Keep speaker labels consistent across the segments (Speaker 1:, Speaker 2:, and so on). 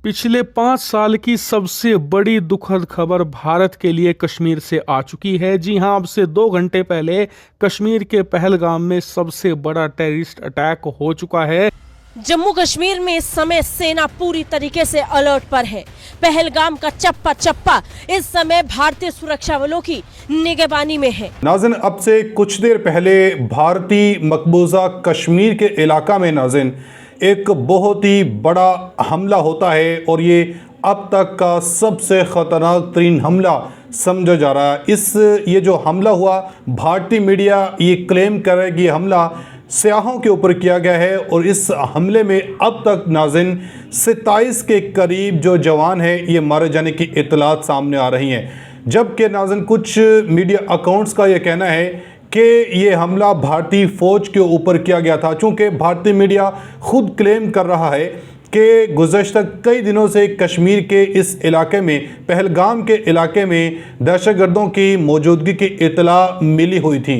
Speaker 1: पिछले 5 साल की सबसे बड़ी दुखद खबर भारत के लिए कश्मीर से आ चुकी है। जी हां, अब से 2 घंटे पहले कश्मीर के पहलगाम में सबसे बड़ा टेररिस्ट अटैक हो चुका है।
Speaker 2: जम्मू कश्मीर में इस समय सेना पूरी तरीके से अलर्ट पर है। पहलगाम का चप्पा चप्पा इस समय भारतीय सुरक्षा बलों की निगरानी में है।
Speaker 3: नाज़िन, अब से कुछ देर पहले भारतीय मकबूजा कश्मीर के इलाका में नाज़िन एक बहुत ही बड़ा हमला होता है और ये अब तक का सबसे ख़तरनाक तरीन हमला समझा जा रहा है। ये जो हमला हुआ, भारतीय मीडिया ये क्लेम कर रहा है कि ये हमला सियाहों के ऊपर किया गया है और इस हमले में अब तक नाज़िन 27 के करीब जो जवान हैं ये मारे जाने की इतलात सामने आ रही हैं। जबकि नाज़िन कुछ मीडिया अकाउंट्स का ये कहना है कि ये हमला भारतीय फ़ौज के ऊपर किया गया था, चूँकि भारतीय मीडिया खुद क्लेम कर रहा है कि गुज़श्ता कई दिनों से कश्मीर के इस इलाके में, पहलगाम के इलाके में दहशतगर्दों की मौजूदगी की इतला मिली हुई थी।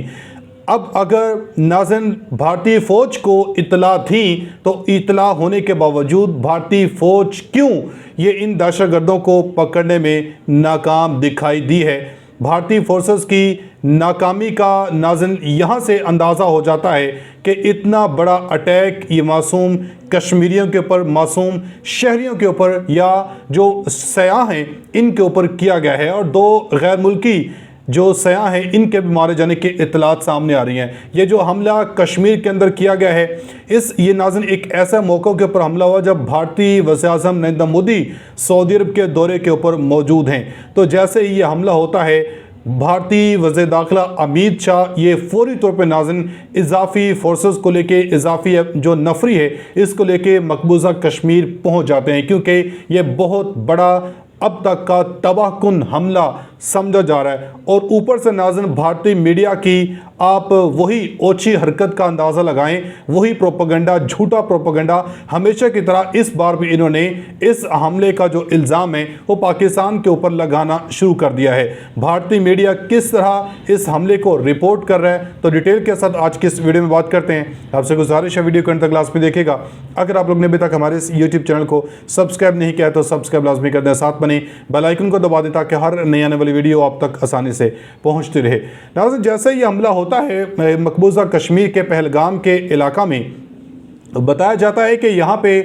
Speaker 3: अब अगर नाज़िन भारतीय फ़ौज को इतला थी तो इतला होने के बावजूद भारतीय फ़ौज क्यों ये इन दहशतगर्दों को पकड़ने में नाकाम दिखाई दी है। भारतीय फोर्सेस की नाकामी का नाज़िन यहाँ से अंदाज़ा हो जाता है कि इतना बड़ा अटैक ये मासूम कश्मीरियों के ऊपर, मासूम शहरियों के ऊपर या जो सयाह हैं इनके ऊपर किया गया है और 2 गैर मुल्की जो सयाह हैं इनके भी मारे जाने की इतलात सामने आ रही हैं। ये जो हमला कश्मीर के अंदर किया गया है, ये नाज़िन एक ऐसा मौक़े के ऊपर हमला हुआ जब भारतीय वज़ीर-ए-आज़म नरेंद्र मोदी सऊदी अरब के दौरे के ऊपर मौजूद हैं। तो जैसे ही ये हमला होता है, भारतीय वज़ीर दाखिला अमित शाह ये फौरी तौर पर नाज़िन इजाफ़ी फोर्सेस को लेके, इजाफ़ी जो नफरी है इसको लेके मकबूजा कश्मीर पहुँच जाते हैं, क्योंकि ये बहुत बड़ा अब तक का तबाहकुन हमला समझा जा रहा है। और ऊपर से नाज़िन भारतीय मीडिया की आप वही ओछी हरकत का अंदाज़ा लगाएं, वही प्रोपेगेंडा, झूठा प्रोपेगेंडा हमेशा की तरह इस बार भी इन्होंने इस हमले का जो इल्ज़ाम है वो पाकिस्तान के ऊपर लगाना शुरू कर दिया है। भारतीय मीडिया किस तरह इस हमले को रिपोर्ट कर रहा है, तो डिटेल के साथ आज की इस वीडियो में बात करते हैं। आपसे गुजारिश है वीडियो को अंत तक लाजमी देखिएगा। अगर आप लोग ने अभी तक हमारे इस यूट्यूब चैनल को सब्सक्राइब नहीं किया तो सब्सक्राइब लाजमी कर दें, साथ बने बेल आइकन को दबा दें ताकि हर नई आने वाली वीडियो आप तक आसानी से पहुंचती रहे। नाज़िन, जैसे ये हमला होता है मकबूजा कश्मीर के पहलगाम के इलाका में, बताया जाता है कि यहाँ पे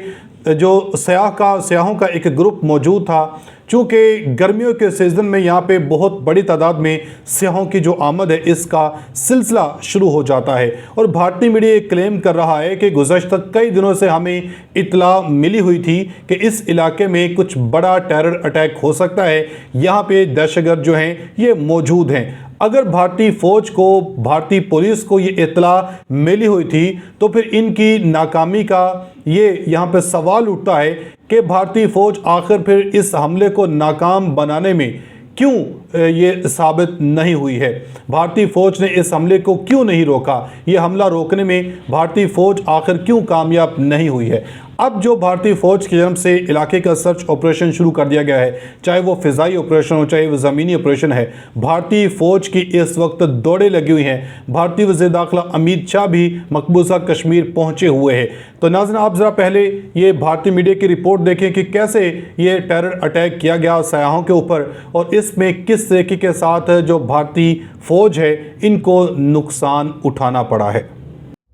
Speaker 3: जो सयाहों का एक ग्रुप मौजूद था। चूँकि गर्मियों के सीज़न में यहाँ पे बहुत बड़ी तादाद में सयाहों की जो आमद है इसका सिलसिला शुरू हो जाता है और भारतीय मीडिया क्लेम कर रहा है कि गुज़श्ता कई दिनों से हमें इतला मिली हुई थी कि इस इलाके में कुछ बड़ा टेरर अटैक हो सकता है, यहाँ पे दहशतगर्द जो हैं ये मौजूद हैं। अगर भारतीय फ़ौज को, भारतीय पुलिस को ये इतला मिली हुई थी तो फिर इनकी नाकामी का ये यहाँ पे सवाल उठता है कि भारतीय फ़ौज आखिर फिर इस हमले को नाकाम बनाने में क्यों ये साबित नहीं हुई है। भारतीय फ़ौज ने इस हमले को क्यों नहीं रोका, ये हमला रोकने में भारतीय फ़ौज आखिर क्यों कामयाब नहीं हुई है। अब जो भारतीय फ़ौज की तरफ से इलाके का सर्च ऑपरेशन शुरू कर दिया गया है, चाहे वो फ़िज़ाई ऑपरेशन हो, चाहे वो ज़मीनी ऑपरेशन है, भारतीय फ़ौज की इस वक्त दौड़े लगी हुई हैं। भारतीय वज़ीर दाखिला अमित शाह भी मकबूजा कश्मीर पहुँचे हुए हैं। तो नाज़िन, आप ज़रा पहले ये भारतीय मीडिया की रिपोर्ट देखें कि कैसे ये टेरर अटैक किया गया सयाहों के ऊपर और इसमें किस तरीके के साथ जो भारतीय फ़ौज है इनको नुकसान उठाना पड़ा है।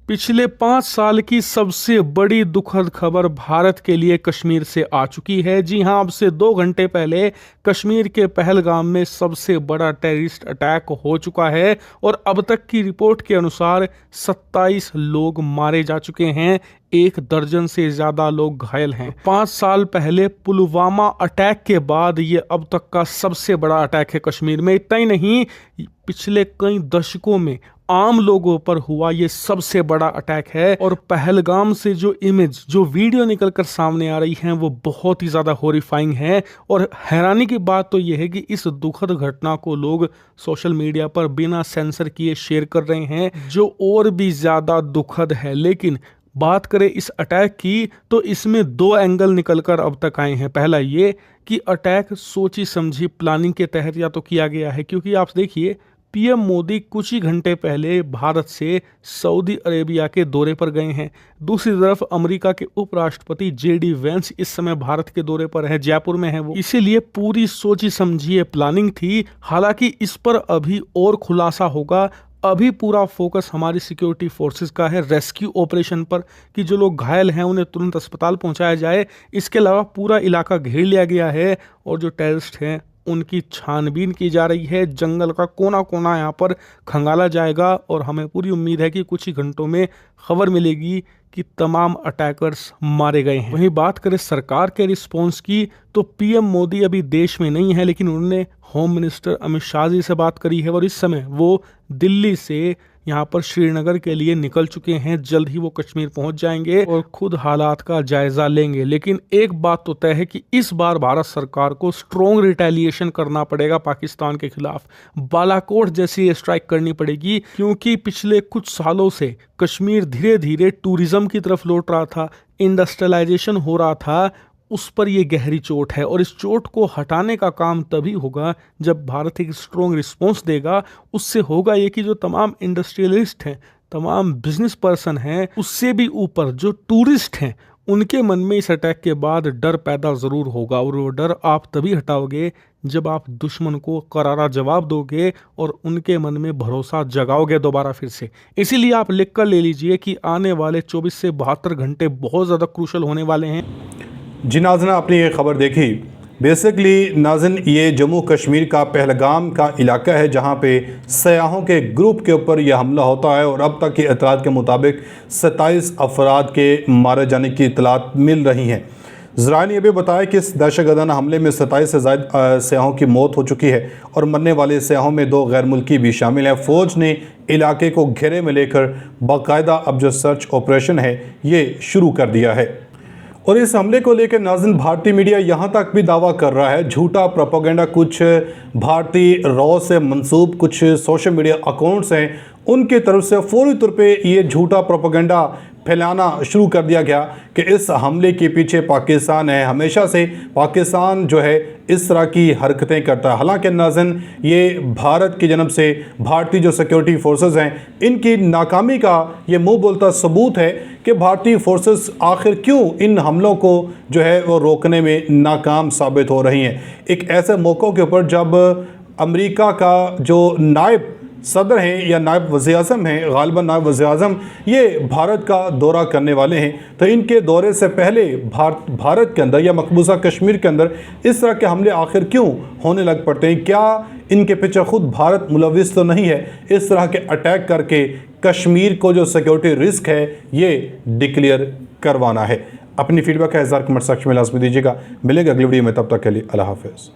Speaker 1: पिछले 5 साल की सबसे बड़ी दुखद खबर भारत के लिए कश्मीर से आ चुकी है। जी हां, अब से 2 घंटे पहले कश्मीर के पहलगाम में सबसे बड़ा टेररिस्ट अटैक हो चुका है और अब तक की रिपोर्ट के अनुसार 27 लोग मारे जा चुके हैं, 1 दर्जन से ज्यादा लोग घायल हैं। 5 साल पहले पुलवामा अटैक के बाद ये अब तक का सबसे बड़ा अटैक है कश्मीर में। इतना ही नहीं, पिछले कई दशकों में आम लोगों पर हुआ ये सबसे बड़ा अटैक है और पहलगाम से जो इमेज, जो वीडियो निकलकर सामने आ रही हैं वो बहुत ही ज़्यादा हॉरिफाइंग है। और हैरानी की बात तो यह है कि इस दुखद घटना को लोग सोशल मीडिया पर बिना सेंसर किए शेयर कर रहे हैं, जो और भी ज़्यादा दुखद है। लेकिन बात करें इस अटैक की तो इसमें 2 एंगल निकलकर अब तक आए हैं। पहला ये कि अटैक सोची समझी प्लानिंग के तहत या तो किया गया है, क्योंकि आप देखिए पीएम मोदी कुछ ही घंटे पहले भारत से सऊदी अरेबिया के दौरे पर गए हैं। दूसरी तरफ अमेरिका के उपराष्ट्रपति जेडी वेंस इस समय भारत के दौरे पर है, जयपुर में है वो। इसीलिए पूरी सोची समझी प्लानिंग थी। हालांकि इस पर अभी और खुलासा होगा। अभी पूरा फोकस हमारी सिक्योरिटी फोर्सेस का है रेस्क्यू ऑपरेशन पर, कि जो लोग घायल हैं उन्हें तुरंत अस्पताल पहुंचाया जाए। इसके अलावा पूरा इलाका घेर लिया गया है और जो टेररिस्ट हैं उनकी छानबीन की जा रही है। जंगल का कोना कोना यहाँ पर खंगाला जाएगा और हमें पूरी उम्मीद है कि कुछ ही घंटों में खबर मिलेगी कि तमाम अटैकर्स मारे गए हैं। वहीं बात करें सरकार के रिस्पॉन्स की, तो पीएम मोदी अभी देश में नहीं है, लेकिन उन्होंने होम मिनिस्टर अमित शाह जी से बात करी है और इस समय वो दिल्ली से यहाँ पर श्रीनगर के लिए निकल चुके हैं। जल्द ही वो कश्मीर पहुंच जाएंगे और खुद हालात का जायजा लेंगे। लेकिन एक बात तो तय है कि इस बार भारत सरकार को स्ट्रॉन्ग रिटेलिएशन करना पड़ेगा पाकिस्तान के खिलाफ। बालाकोट जैसी स्ट्राइक करनी पड़ेगी, क्योंकि पिछले कुछ सालों से कश्मीर धीरे धीरे टूरिज्म की तरफ लौट रहा था, इंडस्ट्रियलाइजेशन हो रहा था। उस पर ये गहरी चोट है और इस चोट को हटाने का काम तभी होगा जब भारत एक स्ट्रॉन्ग रिस्पॉन्स देगा। उससे होगा ये कि जो तमाम इंडस्ट्रियलिस्ट हैं, तमाम बिजनेस पर्सन हैं, उससे भी ऊपर जो टूरिस्ट हैं, उनके मन में इस अटैक के बाद डर पैदा ज़रूर होगा। और वो डर आप तभी हटाओगे जब आप दुश्मन को करारा जवाब दोगे और उनके मन में भरोसा जगाओगे दोबारा फिर से। इसीलिए आप लिख कर ले लीजिए कि आने वाले 24 से 72 घंटे बहुत ज़्यादा क्रूशल होने वाले हैं।
Speaker 3: जी नाज़रीन, आपने ये खबर देखी। बेसिकली नाज़रीन, ये जम्मू कश्मीर का पहलगाम का इलाका है जहाँ पे सयाहों के ग्रुप के ऊपर यह हमला होता है और अब तक की इतलात के मुताबिक 27 अफराद के मारे जाने की इतलात मिल रही हैं। ज़राए ने यह भी बताया कि इस दहशतगर्दाना हमले में 27 से ज़ायद सयाहों की मौत हो चुकी है और मरने वाले सयाहों में 2 गैर मुल्की भी शामिल हैं। फ़ौज ने इलाके को घेरे में लेकर बाकायदा अब जो सर्च ऑपरेशन है ये शुरू कर दिया है। और इस हमले को लेकर नाज़रीन, भारतीय मीडिया यहाँ तक भी दावा कर रहा है, झूठा प्रोपेगेंडा कुछ भारतीय रॉ से मंसूब कुछ सोशल मीडिया अकाउंट्स हैं, उनकी तरफ से फौरी तौर पे ये झूठा प्रोपेगेंडा फैलाना शुरू कर दिया गया कि इस हमले के पीछे पाकिस्तान है। हमेशा से पाकिस्तान जो है इस तरह की हरकतें करता है। हालांकि नाज़रीन, ये भारत की जन्म से भारतीय जो सिक्योरिटी फोर्सेस हैं, इनकी नाकामी का ये मुंह बोलता सबूत है कि भारतीय फोर्सेस आखिर क्यों इन हमलों को जो है वो रोकने में नाकाम साबित हो रही हैं। एक ऐसे मौक़ों के ऊपर जब अमेरिका का जो नायब सदर हैं या नायब वज़ीर-ए-आज़म हैं, गालिबन नायब वज़ीर-ए-आज़म, ये भारत का दौरा करने वाले हैं, तो इनके दौरे से पहले भारत के अंदर या मकबूजा कश्मीर के अंदर इस तरह के हमले आखिर क्यों होने लग पड़ते हैं? क्या इनके पीछे खुद भारत मुलविस तो नहीं है इस तरह के अटैक करके कश्मीर को जो सिक्योरिटी रिस्क है ये डिक्लेयर करवाना है? अपनी फीडबैक का इज़हार कमेंट सेक्शन में लाज़मी दीजिएगा। मिलेगा अगली वीडियो में, तब तक के लिए अल्लाह हाफ़िज़।